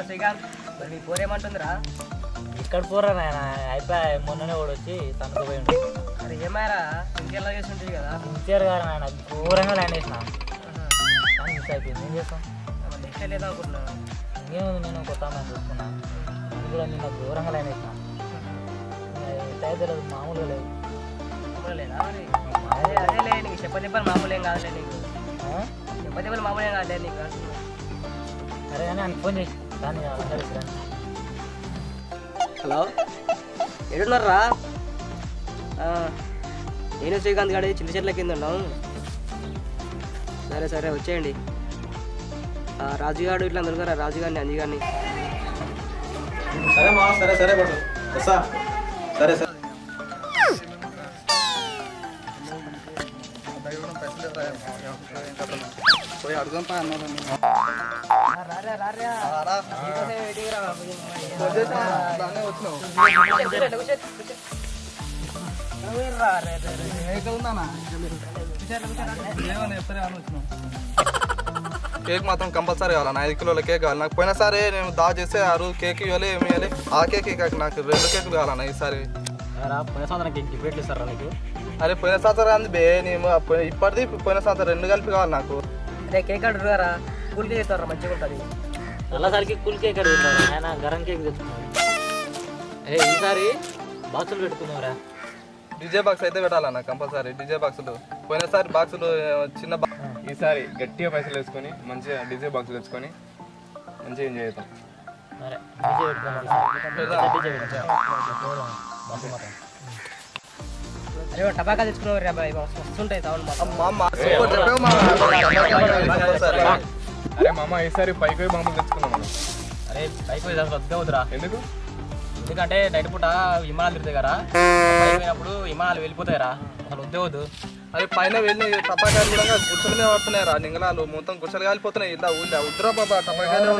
శ్రీకాంత్ నీ పోరేమంటుందిరా? ఇక్కడ పోరా నాయన అయిపోయి మొన్ననే కూడా వచ్చి తనుకుపోయిండు. అరే ఏమారా ఇంకెలా చేస్తుంటుంది కదా? ఇచ్చారు కదా నాయన ఘోరంగా ల్యాండ్ వేసిన మిస్ అయిపోయింది. ఏం చేస్తాం నెక్స్ట్ లేదా అనుకుంటున్నాను. ఇంకేముంది నేను కొత్త అమ్మాయిని చూసుకున్నా అది కూడా నిన్న ఘోరంగా ల్యాండ్ వేసిన అయితే లేదు మామూలుగా లేదు. మామూలు లేదా? అదే అదేలే నీకు చెప్పని మామూలు ఏం కాదులే నీకు చెప్పని మామూలు ఏం కాదులే నీకు. సరే కానీ అని ఫోన్ చేసి దాన్ని హలో ఎడున్నారా? నేను శ్రీకాంత్ గాడి చిన్న చెట్ల కింద ఉన్నాం. సరే సరే వచ్చేయండి. రాజుగాడు ఇట్లా అందరు రాజు గారిని అంజీ గారిని. సరే మా సరే సరే పట్టు వస్తా. సరే సరే పోయి అడుగుదాం పా అన్న. కేక్ మాత్రం కంపల్సరీ కావాలి. 5 కిలోల కేక్ కావాలి నాకు. పోయినా సరే నేను చేస్తే ఆ రోజు కేక్ ఇవ్వాలి ఏమి ఇవ్వాలి. ఆ కేక్ నాకు 2 కేకులు కావాలన్నా ఈసారి. అరే పోయిన సంవత్సరం అంది బే నేను ఇప్పటిది పోయిన సంవత్సరం 2 కలిపి కావాలి నాకు. అదే కేక్ అడుగుతారా? కూల్ కేక్ చేస్తారా? మంచిగా ఉంటుంది. అల్లసరికి కూల్ కేక్ అడుగుతారు ఆయన గరం కేక్ తెచ్చుకున్నాడు. ఈసారి బాక్సులు పెట్టుకున్నావురా? డీజే బాక్స్ అయితే పెట్టాలన్న కంపల్సరీ. డీజే బాక్సులు పోయినసారి బాక్సులు చిన్న ఈసారి గట్టిగా పైసలు వేసుకొని మంచిగా డీజే బాక్సులు తెచ్చుకొని మంచిగా ఎంజాయ్ చేద్దాం. సరే అరే టబాకా తెచ్చుకున్నావు రే అబ్బాయి వస్తుంటాయి సౌండ్ మొత్తం. అరే మామ ఈసారి పైకి బాంబులు తెచ్చుకున్నాం మనం. అరే పైకి పోయి వద్దే వద్దురా. ఎందుకు? ఎందుకంటే నైట్ పూట విమానాలు తిరుగుతాయి కదా, పైకి పోయినప్పుడు విమానాలు వెళ్ళిపోతాయిరా, అసలు వద్దే వద్దు. అది పైన వెళ్ళి టపాకాయలు కూడా గుర్తుల మీద పడుతున్నాయి రా. నింగళాలు మొత్తం గుర్చలు కాలిపోతున్నాయి. ఇలా ఊళ్ళో ఉద్రా బాబా టపాకాయలు.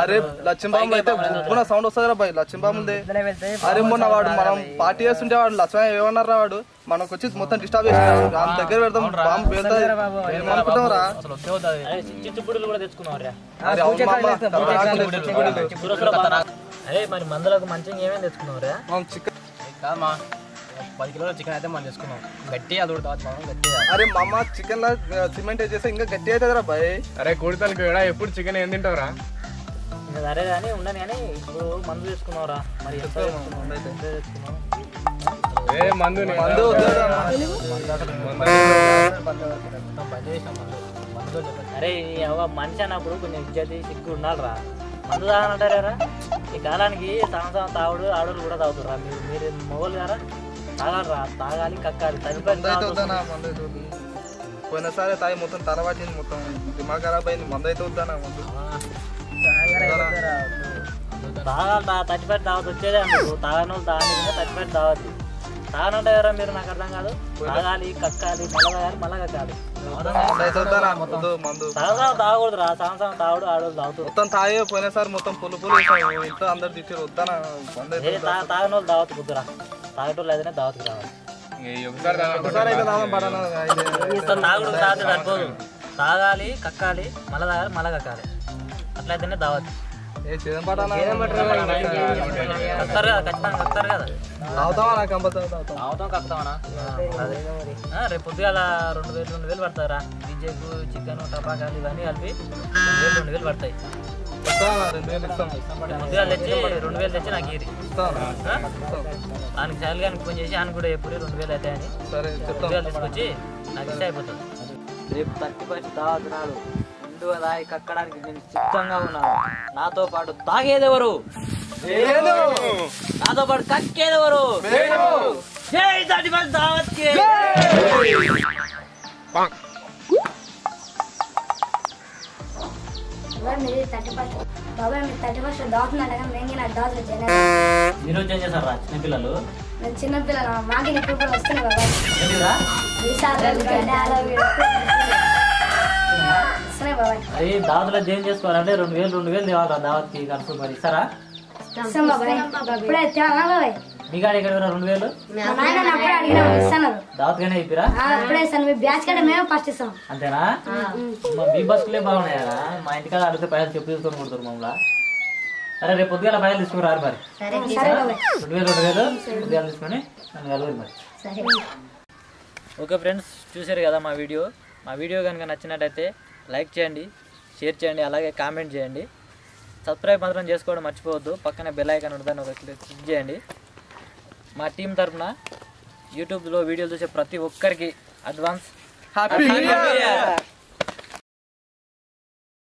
అరే లక్ష్మీబాబులు అయితే ఉప్పున సౌండ్ వస్తుంది రా బాయ్. లక్ష్మీబాబులదే. అరే మొన్న వాడు మనం పార్టీ చేస్తుంటే వాడు లక్ష్మీ ఏమన్నారా వాడు మనకు వచ్చి మొత్తం డిస్టర్బ్ చేసినాడు. దాని దగ్గర పెడతాం బాంబు పేలుతుంది ఏమనుకుంటాం రా. అరే మరి మందులకు మంచిగా ఏమేమి తెచ్చుకున్నావురా? చికెన్ 10 కిలోల చికెన్ అయితే మనం తెచ్చుకున్నాం. గట్టిగా అది కూడా గట్టిగా. అరే మమ్మ చికెన్ లా సిమెంట్ వేసేస్తే ఇంకా గట్టి అవుతుంది రా బాయ్. అరే కోడితలకి కూడా ఎప్పుడు చికెన్ ఏం తింటావురా? ఇంకా సరే కానీ ఉండని కానీ ఇప్పుడు మందు తీసుకున్నావురా. మరి ఎంత తెచ్చుకున్నావు? మందు అరే మనిషి అన్నప్పుడు కొంచెం ఇజ్జతి సిగ్గు ఉండాలిరా. మందు తాగనంటారా? ఈ కాలానికి సంవత్సరం తాగుడు ఆడోళ్ళు కూడా తాగుతురా. మీరు మొగలు గారా తాగాలరా. తాగాలి కక్కాలి. పోయినసారి తాగి మొత్తం తలవాటింది. మొత్తం దిమాగ్ ఖరాబ్ అయింది. మందు అయితే వద్దానా ముందు తాగాలి. 35 తాగదు వచ్చేదే అందుకు. తాగని వాళ్ళు తాగని 35 తాగద్దు. తాగనంటే కదా మీరు? నాకు అర్థం కాదు. తాగాలి కక్కాలి మళ్ళా తాగాలి మళ్ళా కక్కాలి. తాగకూడదురా. సంవత్సరం తాగుడు ఆడోళ్ళు తాగుతారు. మొత్తం తాగే పోయినసారి మొత్తం పుల్లు ఇంట్లో అందరు తిట్టారు. వద్దానా తాగని వాళ్ళు దావత్ కుద్దురా. తాగేటోళ్ళు ఏదైనా దావత్కి రావాలి. తాగుడు తాగితే సరిపోదు. తాగాలి కక్కాలి మళ్ళా తాగాలి మళ్ళా కక్కాలి. అట్లయితేనే దావత్. రేపు పొద్దుగాల 2,000 పడతారా? డీజేకు చికెన్ టపాకాయలు ఇవన్నీ కలిపి 2,000 పడతాయి. పొద్దుగాల తెచ్చి 2,000 తెచ్చి నాకు ఇరి. ఆయనకి చాలు కానీ ఫోన్ చేసి ఆయన కూడా ఎప్పుడు 2,000 అవుతాయని పొద్దుగాల తీసుకొచ్చి నాకు ఇస్తే అయిపోతుంది. రేపు 31 దావత్ నాడు ముందుగా తాగి కక్కడానికి నేను సిద్ధంగా ఉన్నాను. నాతో పాటు తాగేదెవరు? నాతో పాటు కక్కేదెవరు? జై 31 దావత్కి. ఈరోజు ఏం చేస్తారా చిన్నపిల్లలు? చిన్నపిల్లలు మాకి ఇప్పుడు వస్తున్నాయి బాబాయ్. అది దావత్లో ఏం చేసుకోవాలంటే 2,000 తేవాలి దావత్కి ఖర్చు మరి ఇస్తారా? మీ కాడ ఎక్కడ 2000 మా నాయన అప్పుడే అడిగినా ఇస్తాను దావత్గానే చెప్పిరా అప్పుడే ఇస్తాను మీ బ్యాచ్ కంటే మేము ఫస్ట్ ఇస్తాం అంతేనా మీ బస్సులే బాగున్నాయా మా ఇంటికాడ అడిగితే పైసలు చెప్పు తీసుకొని కొడుతారు మమ్మల్ని అరే రేపు పొద్దుగాల పైసలు తీసుకురారు మరి 2000 పొద్దుగాల తీసుకొని నన్ను కలవరు మరి ఓకే ఫ్రెండ్స్ చూసారు కదా మా వీడియో కనుక నచ్చినట్టయితే లైక్ చేయండి షేర్ చేయండి అలాగే కామెంట్ చేయండి సబ్స్క్రైబ్ మాత్రం చేసుకోవడం మర్చిపోవద్దు పక్కనే బెల్ ఐకాన్ ఉంటుంది ఒక క్లిక్ చేయండి మా టీం తరఫున యూట్యూబ్లో వీడియోలు చూసే ప్రతి ఒక్కరికి అడ్వాన్స్ హ్యాపీ న్యూ ఇయర్